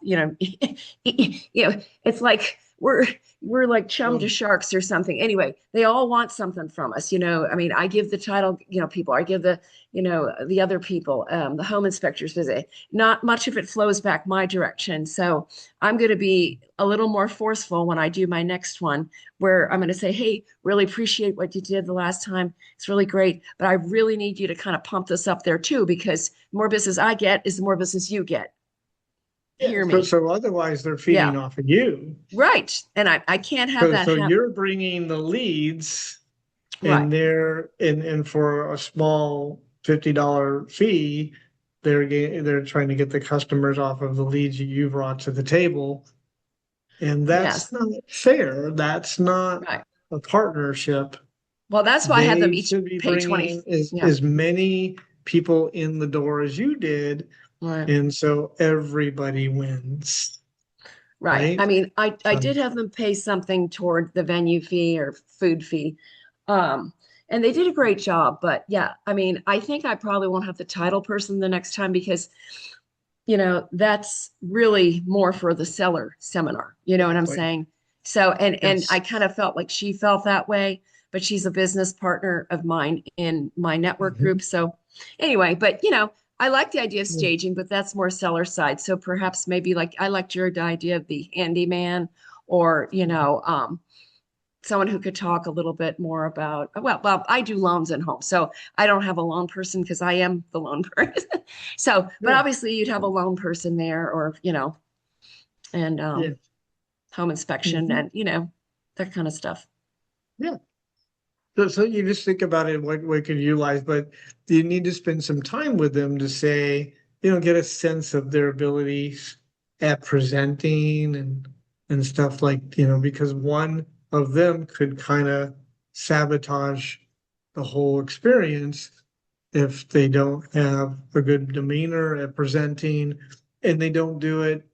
it's like we're like chum to Well- sharks or something. Anyway, they all want something from us, you know. I mean, I give the title, you know, people, I give the, you know, the other people, the home inspectors visit. Not much of it flows back my direction. So I'm going to be a little more forceful when I do my next one, where I'm going to say, hey, really appreciate what you did the last time. It's really great, but I really need you to kind of pump this up there too, because the more business I get is the more business you get. Hear So, me. so otherwise they're feeding off of you. Right. And I can't have So, that so happen. you're bringing the leads Right. and they're and for a small $50 fee, they're trying to get the customers off of the leads you brought to the table. And Yes. that's not fair. That's not Right. a partnership. Well, that's why I had them They each should be pay 20. bringing as, Yeah. as many people in the door as you did. Right. And so everybody wins, Right. right? I mean, I Um, did have them pay something toward the venue fee or food fee. And they did a great job, but yeah, I mean, I think I probably won't have the title person the next time because, you know, that's really more for the seller seminar. You know what I'm Exactly. saying? So, and Yes. I kind of felt like she felt that way, but she's a business partner of mine in my network Mhm. group. So anyway, but you know, I like the idea of Yeah. staging, but that's more seller side. So perhaps maybe like I liked your idea of the handyman or, you know, someone who could talk a little bit more about, well, I do loans at home. So I don't have a loan person because I am the loan person. So, but Yeah. obviously you'd have a loan person there or, you know, and Yeah. home inspection Mhm. and, you know, that kind of stuff. Yeah. So you just think about it, what could you utilize, but you need to spend some time with them to say, get a sense of their abilities at presenting and stuff like, because one of them could kind of sabotage the whole experience if they don't have a good demeanor at presenting and they don't do it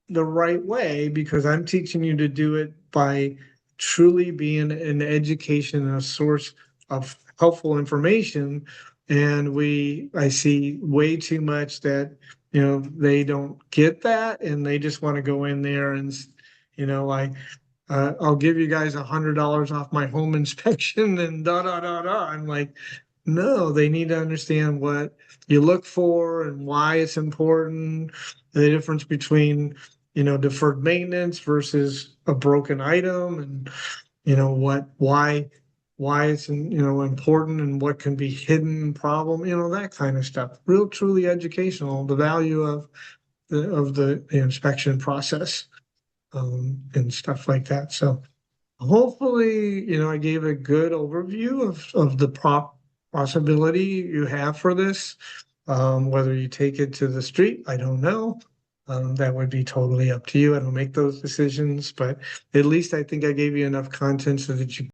the right way, because I'm teaching you to do it by truly being an education and a source of helpful information. And I see way too much that, they don't get that and they just want to go in there and, like, I'll give you guys $100 off my home inspection and da da da da. I'm like, no, they need to understand what you look for and why it's important, the difference between, deferred maintenance versus a broken item, and why it's important and what can be hidden problem, that kind of stuff. Real truly educational, the value of the inspection process, and stuff like that. So hopefully, I gave a good overview of the possibility you have for this. Whether you take it to the street, I don't know. That would be totally up to you. I don't make those decisions, but at least I think I gave you enough content so that you